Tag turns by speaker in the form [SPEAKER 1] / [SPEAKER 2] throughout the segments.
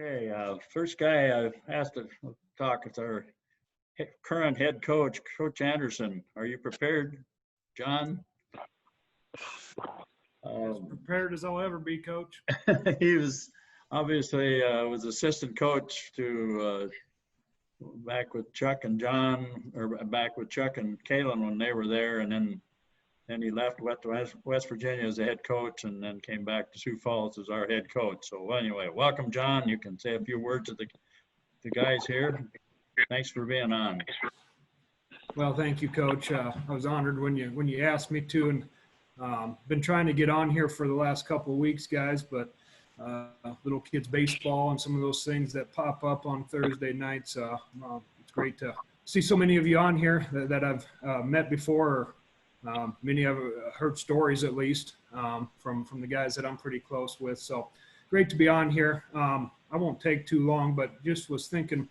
[SPEAKER 1] Okay, first guy I've asked to talk is our current head coach, Coach Anderson. Are you prepared, John?
[SPEAKER 2] As prepared as I'll ever be, Coach.
[SPEAKER 1] He was obviously was assistant coach to back with Chuck and John, or back with Chuck and Kalen when they were there, and then he left West Virginia as a head coach, and then came back to Sioux Falls as our head coach. So anyway, welcome, John. You can say a few words to the guys here. Thanks for being on.
[SPEAKER 2] Well, thank you, Coach. I was honored when you asked me to, and been trying to get on here for the last couple of weeks, guys. But little kids baseball and some of those things that pop up on Thursday nights. It's great to see so many of you on here that I've met before. Many have heard stories, at least, from the guys that I'm pretty close with. So great to be on here. I won't take too long, but just was thinking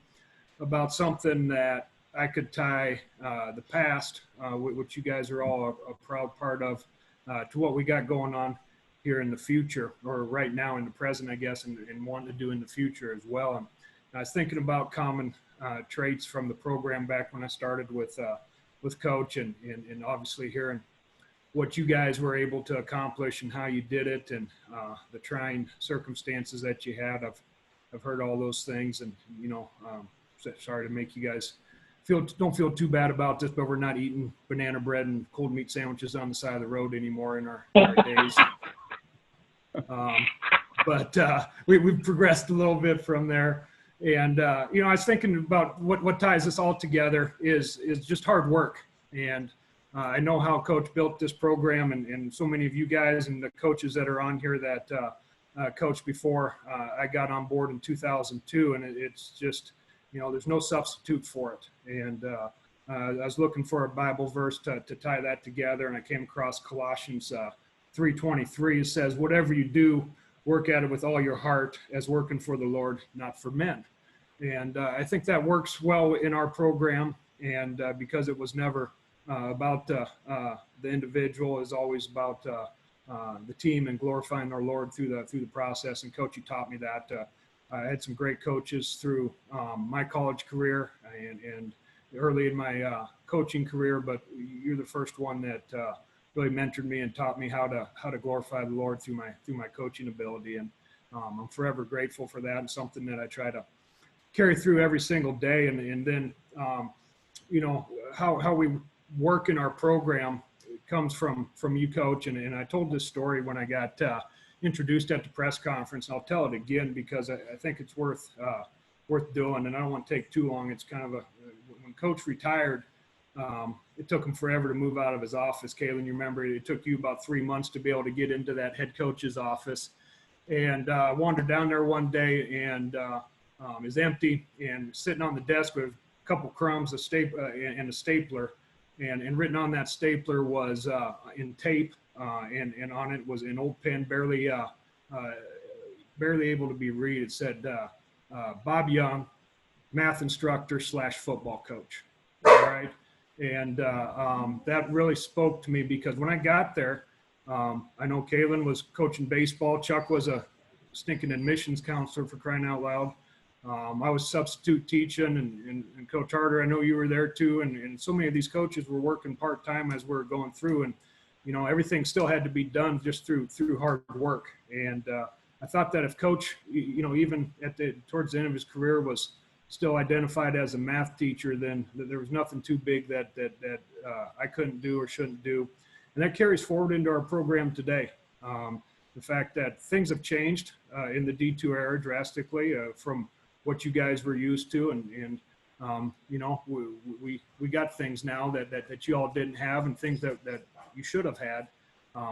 [SPEAKER 2] about something that I could tie the past, which you guys are all a proud part of, to what we got going on here in the future, or right now in the present, I guess, and wanting to do in the future as well. And I was thinking about common traits from the program back when I started with Coach, and obviously hearing what you guys were able to accomplish and how you did it, and the trying circumstances that you had. I've heard all those things, and sorry to make you guys don't feel too bad about this, but we're not eating banana bread and cold meat sandwiches on the side of the road anymore in our days. But we've progressed a little bit from there. And, I was thinking about what ties us all together is just hard work. And I know how Coach built this program, and so many of you guys and the coaches that are on here that coached before I got on board in 2002. And it's just, there's no substitute for it. And I was looking for a Bible verse to tie that together, and I came across Colossians 3:23. It says, "Whatever you do, work at it with all your heart, as working for the Lord, not for men." And I think that works well in our program, and because it was never about the individual, is always about the team and glorifying our Lord through the process. And Coach, you taught me that. I had some great coaches through my college career and early in my coaching career, but you're the first one that really mentored me and taught me how to glorify the Lord through my coaching ability. And I'm forever grateful for that, and something that I try to carry through every single day. And then, how we work in our program comes from you, Coach. And I told this story when I got introduced at the press conference. I'll tell it again because I think it's worth doing, and I don't want to take too long. It's kind of when Coach retired, it took him forever to move out of his office. Kalen, you remember it took you about 3 months to be able to get into that head coach's office. And I wandered down there one day, and it was empty, and sitting on the desk with a couple crumbs, and a stapler, and written on that stapler was in tape. And on it was an old pen, barely able to be read. It said, Bob Young, math instructor / football coach. All right. And that really spoke to me, because when I got there, I know Kalen was coaching baseball. Chuck was a stinking admissions counselor, for crying out loud. I was substitute teaching, and Coach Harder, I know you were there too. And so many of these coaches were working part-time as we were going through, and everything still had to be done just through hard work. And I thought that if Coach, even towards the end of his career, was still identified as a math teacher, then there was nothing too big that I couldn't do or shouldn't do. And that carries forward into our program today. The fact that things have changed in the D2 era drastically from what you guys were used to, and we got things now that you all didn't have, and things that you should have had.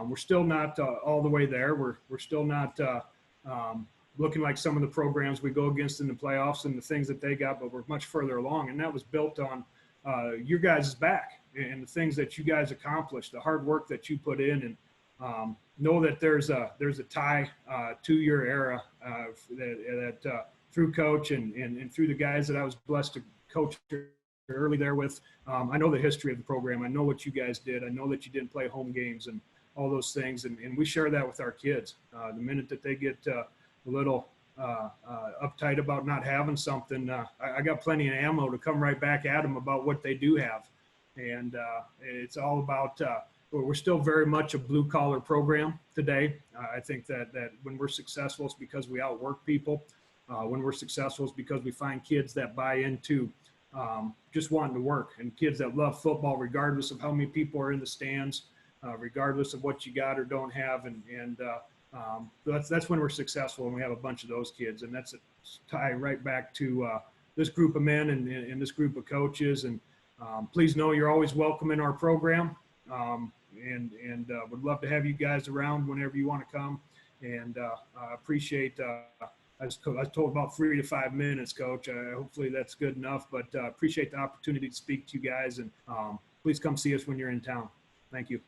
[SPEAKER 2] We're still not all the way there. We're still not looking like some of the programs we go against in the playoffs and the things that they got, but we're much further along. And that was built on your guys' back and the things that you guys accomplished, the hard work that you put in, and know that there's a tie to your era that through Coach and through the guys that I was blessed to coach early there with. I know the history of the program. I know what you guys did. I know that you didn't play home games and all those things. And we share that with our kids. The minute that they get a little uptight about not having something, I got plenty of ammo to come right back at them about what they do have. And it's all about, we're still very much a blue collar program today. I think that when we're successful, it's because we outwork people. When we're successful, it's because we find kids that buy into just wanting to work, and kids that love football, regardless of how many people are in the stands, regardless of what you got or don't have. And that's when we're successful, and we have a bunch of those kids. And that's a tie right back to this group of men and this group of coaches. And please know you're always welcome in our program, and would love to have you guys around whenever you want to come. And I appreciate, I was told about 3 to 5 minutes, Coach. Hopefully that's good enough, but appreciate the opportunity to speak to you guys. And please come see us when you're in town. Thank you.